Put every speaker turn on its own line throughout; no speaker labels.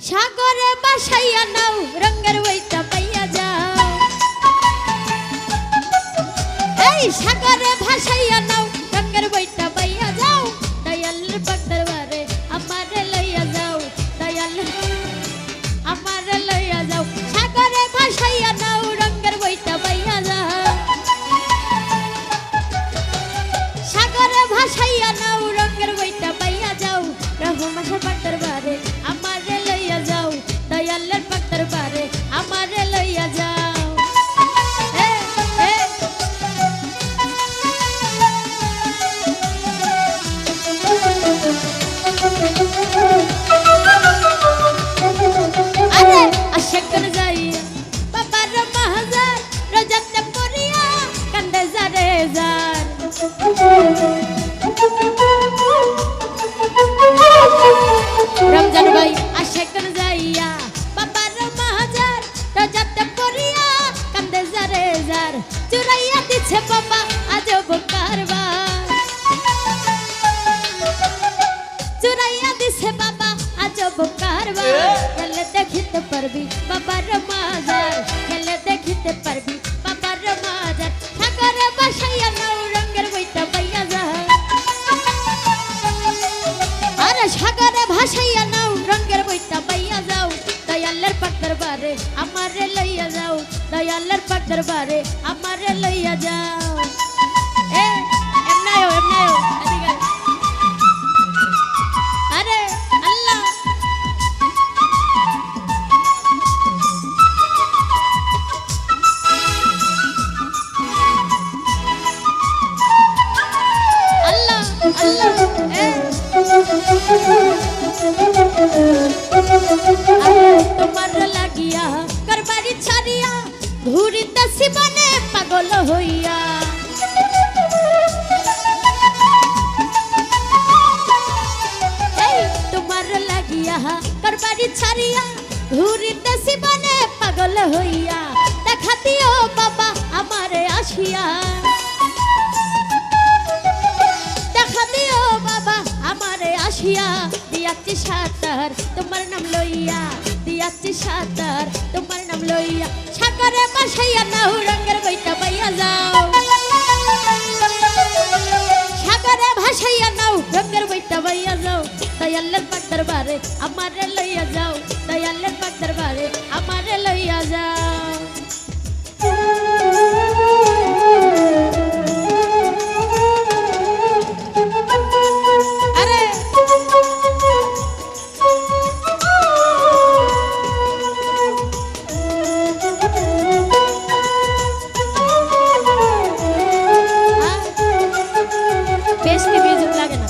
সাগরে বাসাইয়া নাও রঙের বইটা পাইয়া যাও। এই সাগরে ভাসাইয়া নাও রঙের বইটা পাইয়া যাও। দয়ালের পাক দরবারে আমারে লইয়া যাও। দয়াল আমারে লইয়া যাও। সাগরে ভাসাইয়া নাও রঙের বইটা পাইয়া যাও। সাগরে ভাসাইয়া নাও রঙের বইটা পাইয়া যাও। রহমানের পাক দরবারে আমারে লইয়া যাও। দয়ালের পাক দরবারে আমারে লইয়া যাও। আরে আশেকর যাইয়া বাবার মাহাজার রোজাতে পড়িয়া কান্দে যারে যার। রমজান ভাই আশেকর যাইয়া বাবার মাহাজার রোজাতে পড়িয়া কান্দে যারে যার। চুরাইয়া দিছে বাবা আজব কারবার। চুরাইয়া দিছে বাবা আজব কারবার। খেলে দেখিতে পারবি বাবার মাজার। খেলে দেখিতে পারবি বাবার মাজার। সাগরে বাসাইয়া নাও রঙের বইটা পাইয়া যাও। আরে সাগরে ভাসাইয়া নাও রঙের বইটা পাইয়া যাও। দয়ালের পাক দরবারে আমারে লইয়া যাও। দয়ালের পাক দরবারে আমারে লইয়া যাও। এমনায়ও এমনায়ও এদিকে। আরে আল্লাহ আল্লাহ আল্লাহ তোমার লাগিয়া করবারি ছাড়িয়া ঘুরিতেছি বনে পাগল হইয়া। তোমার লাগিয়া করবারি ছাড়িয়া ঘুরিতেছি বনে পাগল হইয়া। দেখা দিও বাবা আমারে আসিয়া। দেখা দিও বাবা আমারে আসিয়া। দিয়াচ্ছি সাঁতার তোমার নাম লইয়া। দিয়াচ্ছি সাঁতার তোমার নাম লইয়া। সাগরে বাসাইয়া নাও রঙের বইটা পাইয়া যাও। সাগরে ভাসাইয়া নাও রঙের বইটা পাইয়া যাও। দয়ালের পাক দরবারে আমারে লইয়া যাও। দয়ালের পাক দরবারে আমারে লইয়া যাও। আরে বেশি মিউজিক লাগে না।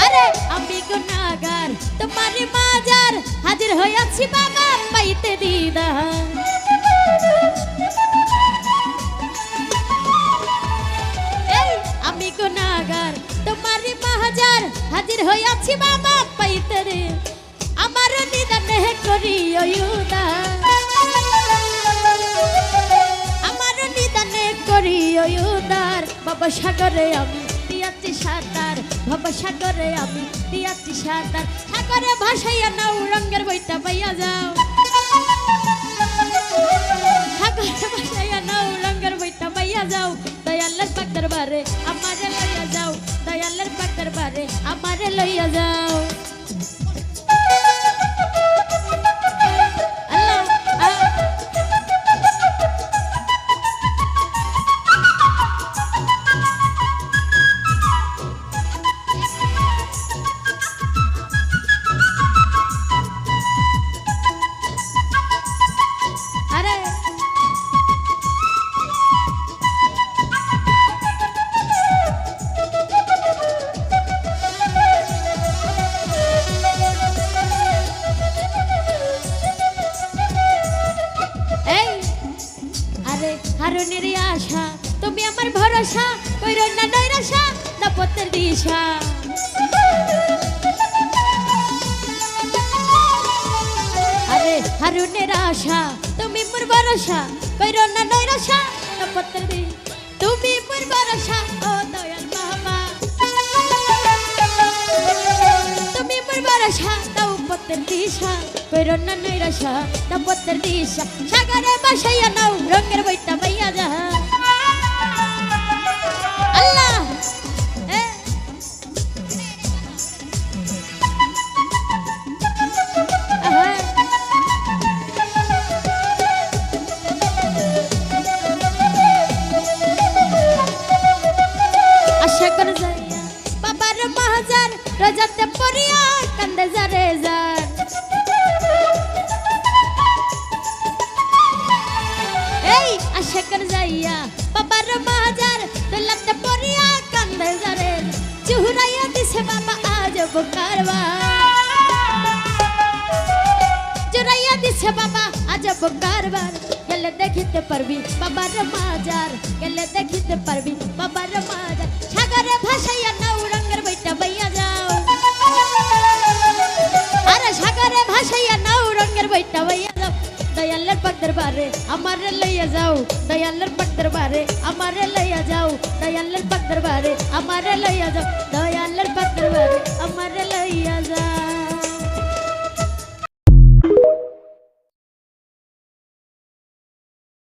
আরে আমি গুনাহগার তোমারই মাজার হাজির হইয়াছি বাবা পাইতে দিদার। আমি গুনাহগার তোমারই মাজার হাজির হইয়াছি বাবা পাইতে রে। আমার নিদানে করিও উদার। আমার নিদানে করিও উদার। বাবা সাগরে আমি দিয়াচ্ছি সাঁতার। বাবা সাগরে আমি দিয়াচ্ছি সাঁতার। সাগরে ভাসাইয়া নাও রঙের বইটা পাইয়া যাও। সাগরে ভাসাইয়া নাও রঙের বইটা পাইয়া যাও। দয়ালের পাক দরবারে আমারে লইয়া যাও। দয়ালের পাক দরবারে আমারে লইয়া যাও। আরে হারুনের আশা তুমি আমার ভরসা। কইরো না নৈরাশা না পথের দিশা। আরে হারুনের আশা তুমি মোর ভরসা। কইরো না নৈরাশা নপত্তর দি তুমি মোর ভরসা ও দয়াল বাবা তুমি মোর ভরসা দাও পত্তর দিশা কইরো না নৈরাশা নপত্তর দিশা সাগরে ভাসাইয়া নাও রঙের বইটা বাইয়া যা আল্লাহ আশা করে যাইয়া বাবার মাহাজার রাজাতে পড়িয়া কান্দে যারে যার এই আশা করে যাইয়া বাবার মাহাজার রাজাতে পড়িয়া কান্দে যারে চুরাইয়া দিছে বাবা আজ কারবার চুরাইয়া দিছে বাবা আজ কারবার গেলে দেখিতে পারবি বাবার মাজার গেলে দেখিতে পারবি বাবার মাজার সাগরে ভাসাইয়া নাও রঙের বইটা বাইয়া যাও আরে সাগরে ভাসাইয়া নাও রঙের বইটা বাইয়া যাও দয়ালের পাক দরবারে আমারে লইয়া যাও দয়ালের পাক দরবারে আমারে লইয়া যাও দয়ালের পাক দরবারে আমারে লইয়া যাও দয়ালের পাক দরবারে